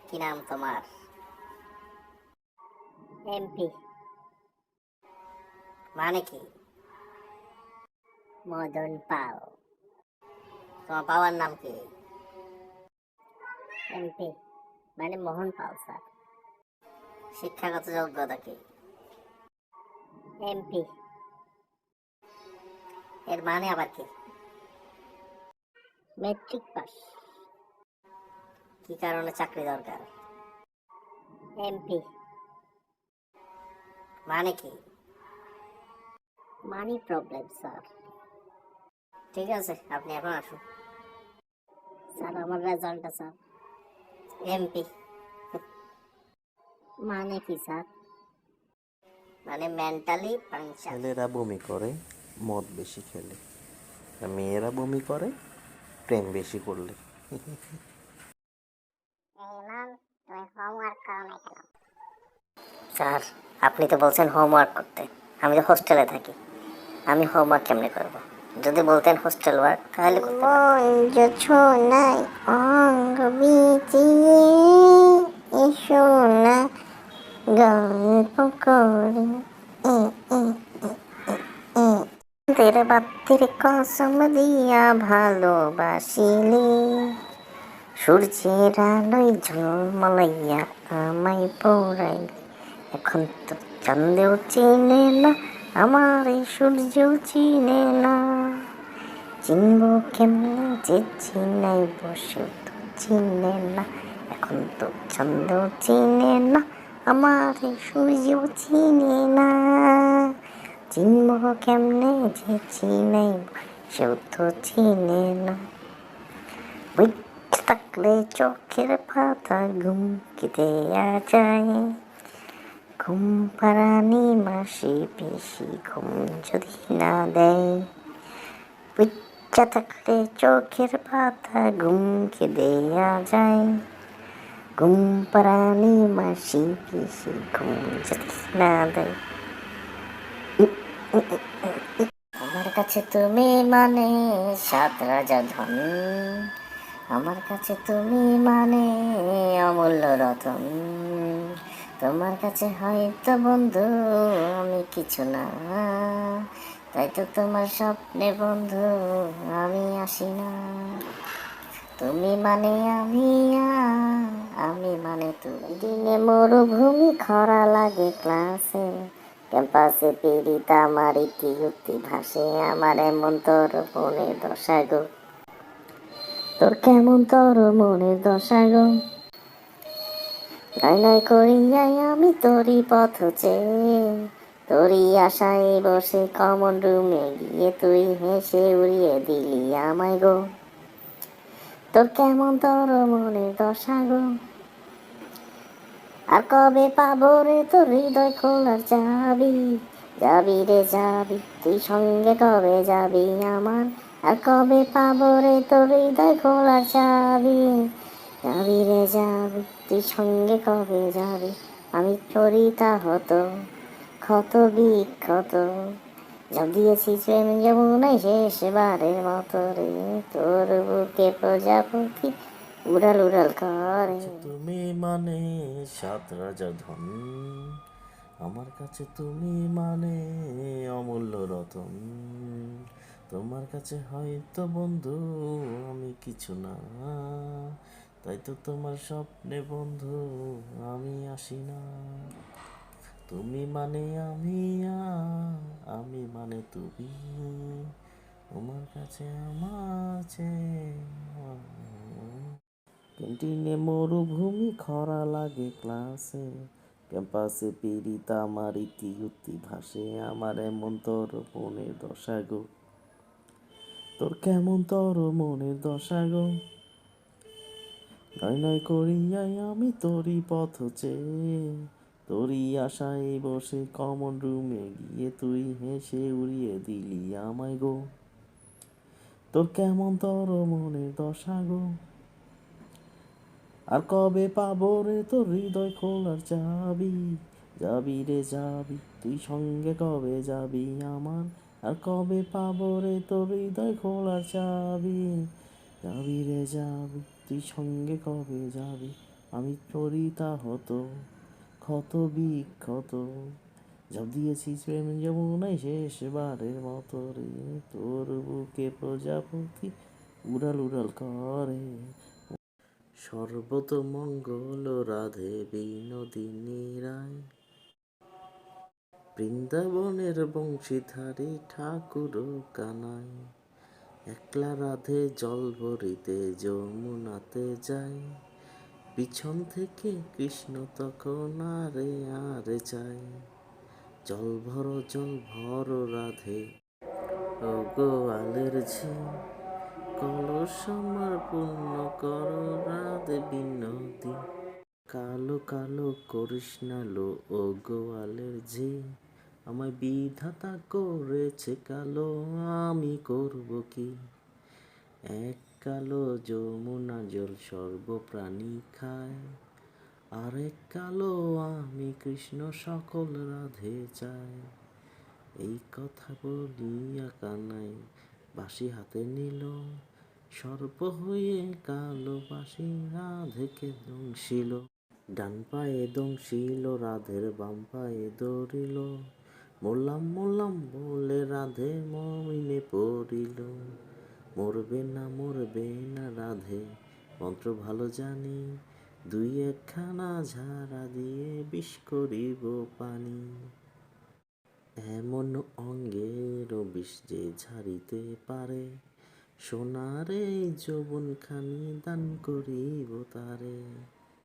কি নাম তোমার? এমপি। মানে কি? মদন পাল। তোমার বাবার নাম কি? এমপি মানে মোহন পাল স্যার। শিক্ষাগত যোগ্যতা কি? এমপি এর মানে আবার কি? Matric pass. কি কারণে চাকরি দরকার? এমপি মানে কি? Money problem sir. ঠিক আছে, আপনি এখন আসুন। স্যার আমার রেজাল্টটা স্যার। এমপি মানে কি স্যার? মানে মেন্টালি পাংচার। ছেলেরা বমি করে মদ বেশি খেলে, আর মেয়েরা বমি করে প্রেম বেশি করলে। স্যার, আপনি তো বলছেন হোমওয়ার্ক করতে। আমি তো হোস্টেলে থাকি, আমি হোমওয়ার্ক কেমনে করব? যদি বলতেন হোস্টেল ওয়ার্ক তাহলে করতে পারতাম। নাই অঙ্গ বিচিয়ে এসো না গল্প করি। তেরে বাত্তির কসম দিয়া ভালোবাসিলে সূর্যের আলোয় ঝলমলাইয়া আমায় পড়াইলে। এখন তো চাঁদেও চিনে না আমার এই সূর্যও চিনে না। চিনব কেমনে যে চিনাই বসেও তো চিনে না। এখন তো চাঁদেও চিনে না আমার এই সূর্যও চিনে না। চিনব কেমনে যে চিনাই সেও তো চিনে না। বুঝতে থাকলে চোখের পাতা ঘুমকে দেয়া যায়। ঘুম পাড়ানি মাসি বেশি ঘুম যদি না দেয়। বুঝতে থাকলে চোখের পাতা ঘুমকে দেয়া যায়। ঘুম পাড়ানি মাসি বেশি ঘুম যদি না দেয়। আমার কাছে তুমি মানে 7 রাজা ধন, আমার কাছে তুমি মানে অমূল্য রতন। তোমার কাছে হয়তো বন্ধু আমি কিছু না, তাই তো তোমার স্বপ্নে বন্ধু আমি আসি না। তুমি মানে আমি মানে তুমি। দিনে মরুভূমি খরা লাগে ক্লাসে, ক্যাম্পাসে পীড়িত আমার ইতিউতি ভাসে। আমার এমন তোর মনের দশা গো, তোর কেমন তোর মনের দশা গো। নাই নাই করিয়াই আমি তোরই পথ চেয়ে, তোরই আশায় বসে কমন রুমে গিয়ে তুই হেসে উড়িয়ে দিলি আমায় গো। তোর কেমন তোর মনের দশা গো। আর কবে পাবো রে তোর হৃদয় খোলার চাবি, যাবি রে যাবি তুই সঙ্গে কবে যাবি আমার। আর কবে পাবো রে তোর হৃদয় খোলার চাবি, যাবি রে যাবি তুই সঙ্গে কবে যাবি। আমি চরিতা হতো ক্ষত বিক্ষত, যা দিয়েছি প্রেম যমুনায় শেষবারের মতো রে। তোর বুকে প্রজাপতি উড়াল উড়াল করে। তুমি মানে 7 রাজা ধন, আমার কাছে তুমি মানে অমূল্য রতন। তোমার কাছে হয়তো বন্ধু আমি কিছু না, তাই তো তোমার স্বপ্নে বন্ধু আমি আসি না। তুমি মানে আমি মানে তুমি, তোমার কাছে আমার চেয়ে ক্যান্টিনে মরুভূমি খরা লাগে ক্লাসে, ক্যাম্পাসে পীড়িত আমার ইতিউতি ভাসে। আমার এমন তোর মনের দশা গো, তোর কেমন তোর মনের দশা গো। নয় নয় করিয়াই আমি তোরই পথ চেয়ে, তোরই আশায় বসে কমন রুমে গিয়ে তুই হেসে উড়িয়ে দিলি আমায় গো। তোর কেমন তোর মনের দশা গো। আর কবে পাবো রে তোর হৃদয় খোলার চাবি, যাবি রে যাবি তুই সঙ্গে কবে যাবি আমার। আর কবে পাবো রে তোর হৃদয় খোলার চাবি, যাবি রে যাবি তুই সঙ্গে কবে যাবি। আমি চরিতা হতো ক্ষত বিক্ষত, ঝাঁপ দিয়েছি প্রেম যমুনায় শেষবারের মতো রে, তোর বুকে প্রজাপতি উড়াল উড়াল করে। সর্বতমঙ্গল রাধে বিনোদিনী রায়, বৃন্দাবনের বংশীধারী ঠাকুর কানাই, একলা রাধে জল ভরিতে যমুনাতে যায়, পিছন থেকে কৃষ্ণ তখন আরে আরে চায়, জল ভর রাধে ও গোয়ালের ঝি, কলস আমার পূর্ণ কর রাধে বিনোদী, কালো কালো করিস না লো ও গোয়ালের ঝি, আমায় বিধাতা করেছে কালো, আমি করব কি, এক কালো যমুনা জল সর্বপ্রাণী খায়, আরেক কালো আমি কৃষ্ণ সকল রাধে চাই। এই কথা বলিয়া কানাই বাঁশি হাতে নিল, সর্প হয়ে কালো বাঁশি রাধেকে দংশিল, ডান পায়ে দংশিল রাধের বাম পায়ে ধরিল, মরলাম মরলাম বলে রাধে মমিনে পড়িল, মরবে না রাধে মন্ত্র ভালো জানি, দুই একখানা ঝাড়া দিয়ে বিষ করিব পানি, এমন অঙ্গের বিষ যে ঝাড়িতে পারে, সোনারে যৌবনখানি দান করিব তারে।